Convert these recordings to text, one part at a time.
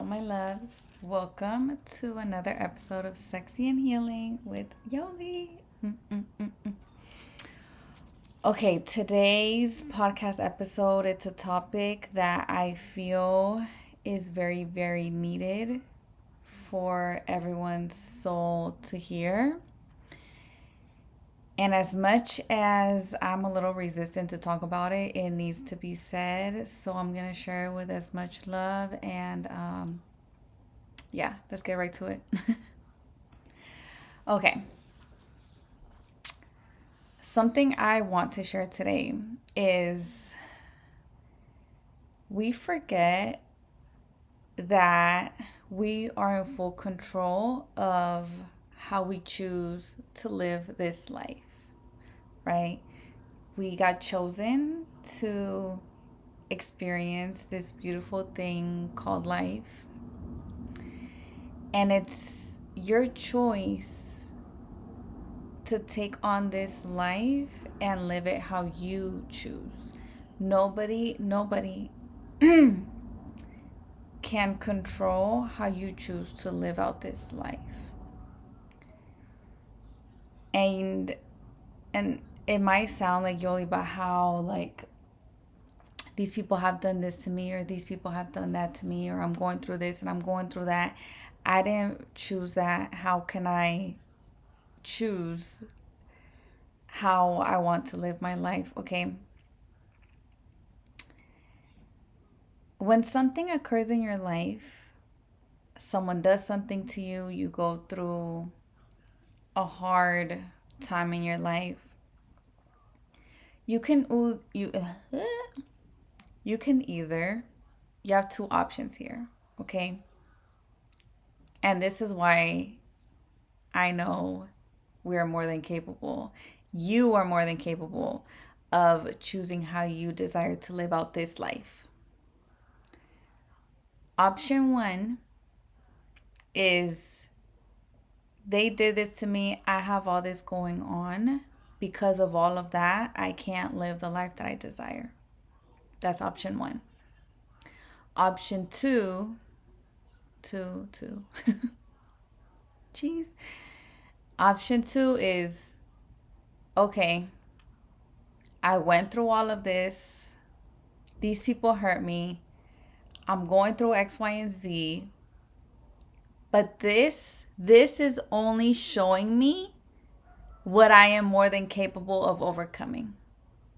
my loves. Welcome to another episode of Sexy and Healing with Yoli. Okay, today's podcast episode, it's a topic that I feel is very, very needed for everyone's soul to hear. And as much as I'm a little resistant to talk about it, it needs to be said. So I'm going to share it with as much love and yeah, let's get right to it. Okay. Something I want to share today is we forget that we are in full control of how we choose to live this life, right? We got chosen to experience this beautiful thing called life. And it's your choice to take on this life and live it how you choose. Nobody can control how you choose to live out this life. And it might sound like Yoli about how like these people have done this to me or these people have done that to me or I'm going through this and I'm going through that. I didn't choose that. How can I choose how I want to live my life? Okay. When something occurs in your life, someone does something to you, you go through a hard time in your life, you can you can either you have two options here, okay? And this is why I know we are more than capable. You are more than capable of choosing how you desire to live out this life. Option one is they did this to me. I have all this going on. Because of all of that, I can't live the life that I desire. That's option one. Option two. Jeez. Option two is okay, I went through all of this. These people hurt me. I'm going through X, Y, and Z. But this is only showing me what I am more than capable of overcoming.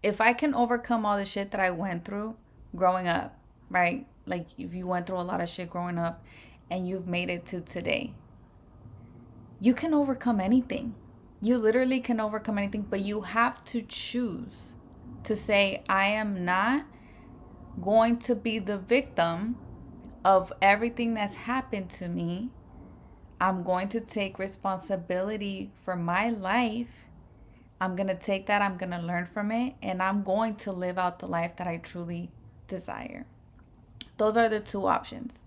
If I can overcome all the shit that I went through growing up, right? Like if you went through a lot of shit growing up and you've made it to today, you can overcome anything. You literally can overcome anything, but you have to choose to say, I am not going to be the victim of everything that's happened to me. I'm going to take responsibility for my life. I'm going to take that, I'm going to learn from it, and I'm going to live out the life that I truly desire. Those are the two options.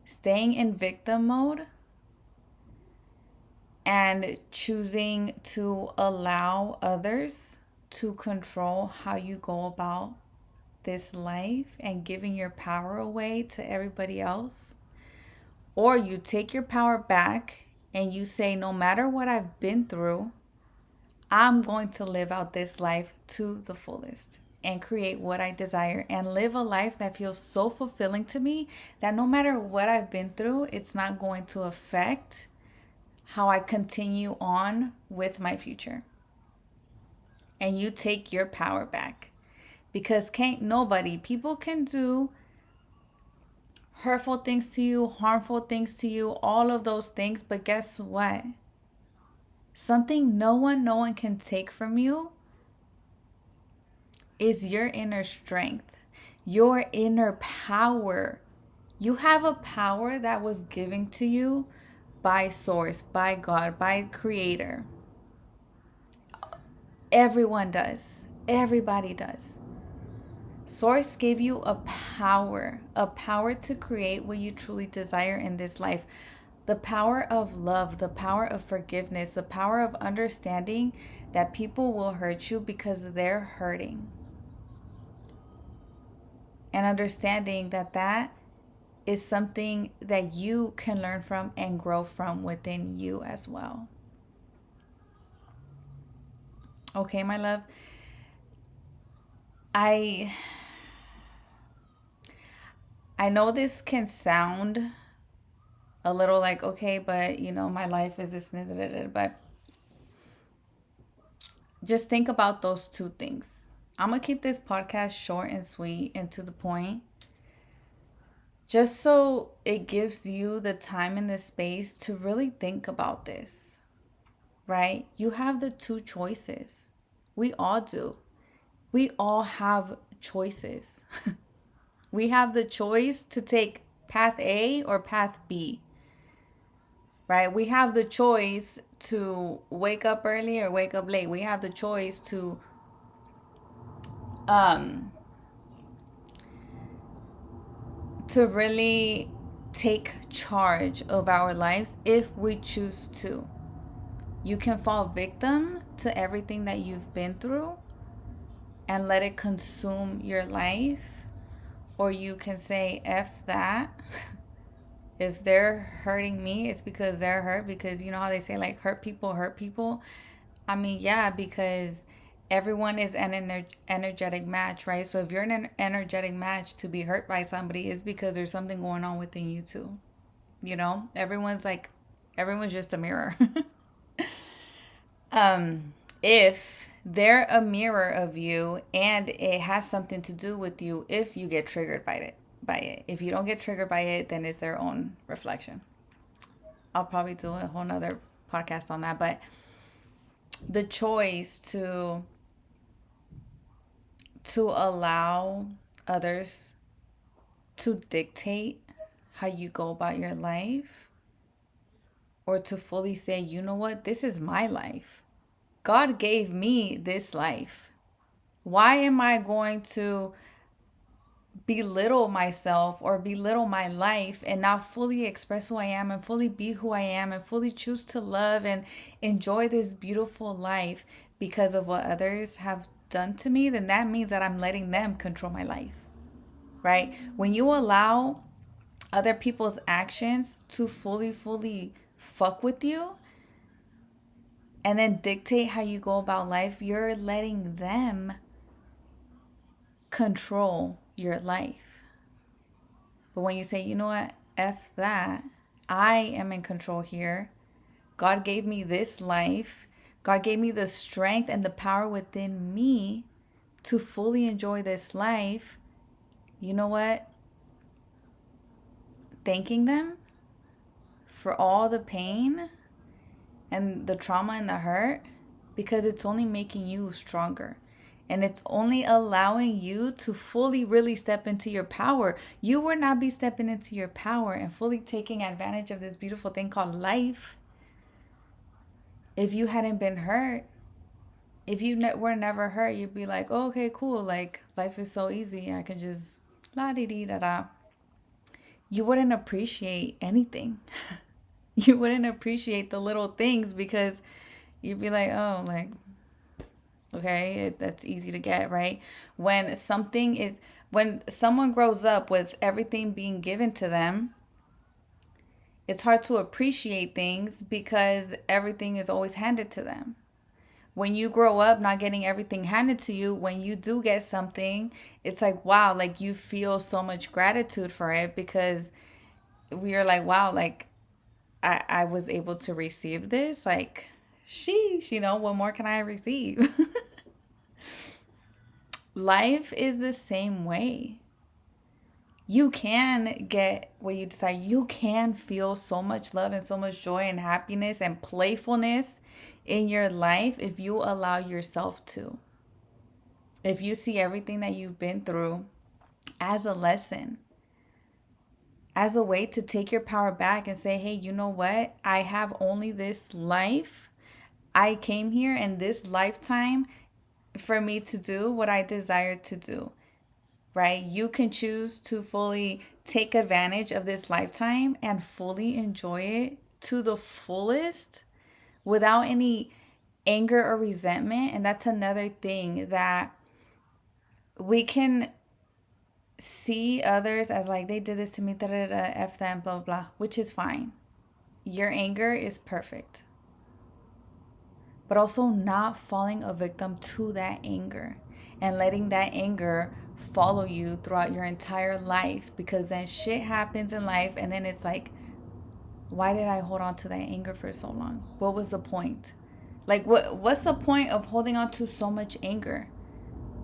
Staying in victim mode and choosing to allow others to control how you go about this life and giving your power away to everybody else. Or you take your power back and you say, no matter what I've been through, I'm going to live out this life to the fullest and create what I desire and live a life that feels so fulfilling to me that no matter what I've been through, it's not going to affect how I continue on with my future. And you take your power back. Because people can do hurtful things to you, harmful things to you, all of those things. But guess what? Something no one can take from you is your inner strength, your inner power. You have a power that was given to you by Source, by God, by Creator. Everyone does. Everybody does. Source gave you a power to create what you truly desire in this life. The power of love, the power of forgiveness, the power of understanding that people will hurt you because they're hurting. And understanding that is something that you can learn from and grow from within you as well. Okay, my love. I I know this can sound a little like, okay, but my life is this, but just think about those two things. I'm gonna keep this podcast short and sweet and to the point, just so it gives you the time and the space to really think about this, right? You have the two choices. We all do. We all have choices. We have the choice to take path A or path B, right? We have the choice to wake up early or wake up late. We have the choice um to really take charge of our lives if we choose to. You can fall victim to everything that you've been through and let it consume your life, or you can say F that. If they're hurting me, it's because they're hurt, because you know how they say like hurt people hurt people. I mean, yeah, because everyone is an energetic match, right? So if you're an energetic match to be hurt by somebody, it's because there's something going on within you too. Everyone's just a mirror. If they're a mirror of you and it has something to do with you, if you get triggered by it. If you don't get triggered by it, then it's their own reflection. I'll probably do a whole nother podcast on that. But the choice to allow others to dictate how you go about your life, or to fully say, you know what, this is my life. God gave me this life. Why am I going to belittle myself or belittle my life and not fully express who I am and fully be who I am and fully choose to love and enjoy this beautiful life because of what others have done to me? Then that means that I'm letting them control my life, right? When you allow other people's actions to fully fuck with you and then dictate how you go about life, you're letting them control your life. But when you say, you know what, F that, I am in control here. God gave me this life. God gave me the strength and the power within me to fully enjoy this life. You know what? Thanking them for all the pain and the trauma and the hurt, because it's only making you stronger. And it's only allowing you to fully really step into your power. You would not be stepping into your power and fully taking advantage of this beautiful thing called life if you hadn't been hurt. If you were never hurt, you'd be like, oh, okay, cool. Like, life is so easy. I can just la di di da da. You wouldn't appreciate anything. You wouldn't appreciate the little things, because you'd be like, oh, like, okay, that's easy to get, right? When someone grows up with everything being given to them, it's hard to appreciate things because everything is always handed to them. When you grow up not getting everything handed to you, when you do get something, it's like, wow, like you feel so much gratitude for it, because we are like, wow, like I was able to receive this. Like, sheesh, what more can I receive? Life is the same way. You can get what you decide. You can feel so much love and so much joy and happiness and playfulness in your life if you allow yourself to. If you see everything that you've been through as a lesson, as a way to take your power back and say, hey, you know what? I have only this life. I came here in this lifetime for me to do what I desire to do, right? You can choose to fully take advantage of this lifetime and fully enjoy it to the fullest without any anger or resentment. And that's another thing that we can see others as like, they did this to me, da da da, F them, blah, blah, blah, which is fine. Your anger is perfect. But also not falling a victim to that anger and letting that anger follow you throughout your entire life, because then shit happens in life and then it's like, why did I hold on to that anger for so long? What was the point? Like, what's the point of holding on to so much anger?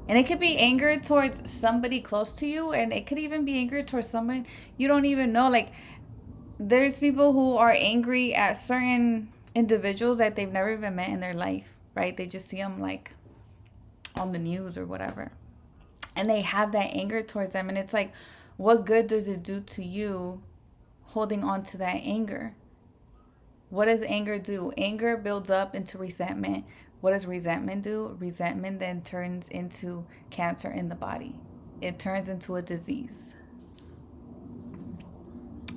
And it could be anger towards somebody close to you, and it could even be anger towards someone you don't even know. Like, there's people who are angry at certain individuals that they've never even met in their life, right? They just see them like on the news or whatever. And they have that anger towards them. And it's like, what good does it do to you holding on to that anger? What does anger do? Anger builds up into resentment. What does resentment do? Resentment then turns into cancer in the body. It turns into a disease.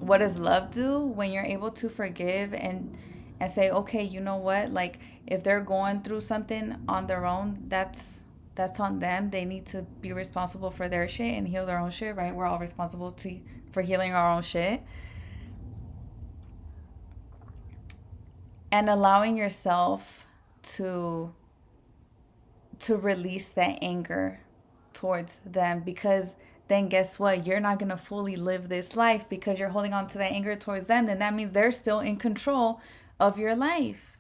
What does love do? When you're able to forgive and say, okay, you know what? Like, if they're going through something on their own, that's on them. They need to be responsible for their shit and heal their own shit, right? We're all responsible for healing our own shit. And allowing yourself to release that anger towards them, because then guess what? You're not going to fully live this life because you're holding on to that anger towards them. Then that means they're still in control of your life.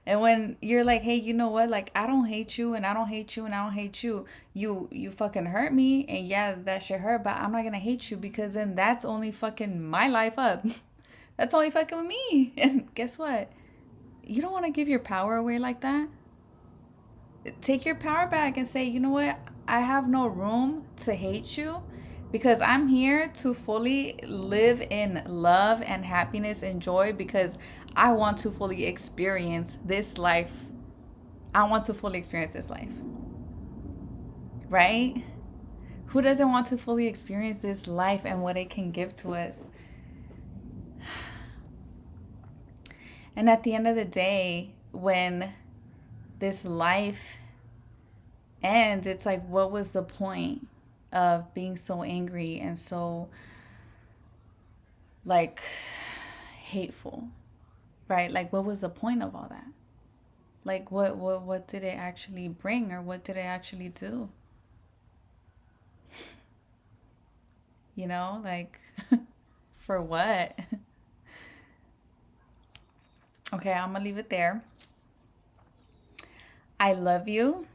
And when you're like, hey, you know what? Like, I don't hate you and I don't hate you and I don't hate you. You fucking hurt me, and yeah, that shit hurt, but I'm not going to hate you, because then that's only fucking my life up. That's only fucking with me. And guess what? You don't want to give your power away like that. Take your power back and say, you know what? I have no room to hate you, because I'm here to fully live in love and happiness and joy, because I want to fully experience this life. I want to fully experience this life. Right? Who doesn't want to fully experience this life and what it can give to us? And at the end of the day, when this life ends, it's like, what was the point of being so angry and so like hateful, right? Like, what was the point of all that? Like, what did it actually bring, or what did it actually do? You know, like, for what? Okay, I'm gonna leave it there. I love you.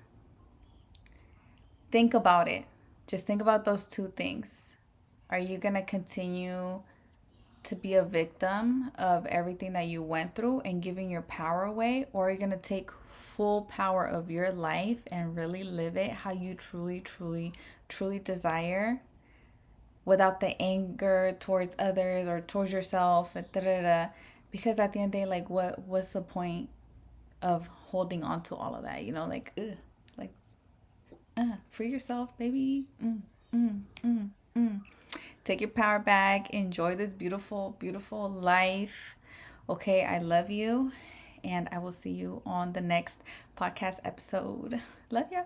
Think about it. Just think about those two things. Are you going to continue to be a victim of everything that you went through and giving your power away? Or are you going to take full power of your life and really live it how you truly, truly, truly desire, without the anger towards others or towards yourself, da, da, da. Because at the end of the day, like, what's the point of holding on to all of that? You know, like, ugh, like, free yourself, baby. Take your power back. Enjoy this beautiful, beautiful life. Okay, I love you. And I will see you on the next podcast episode. Love ya.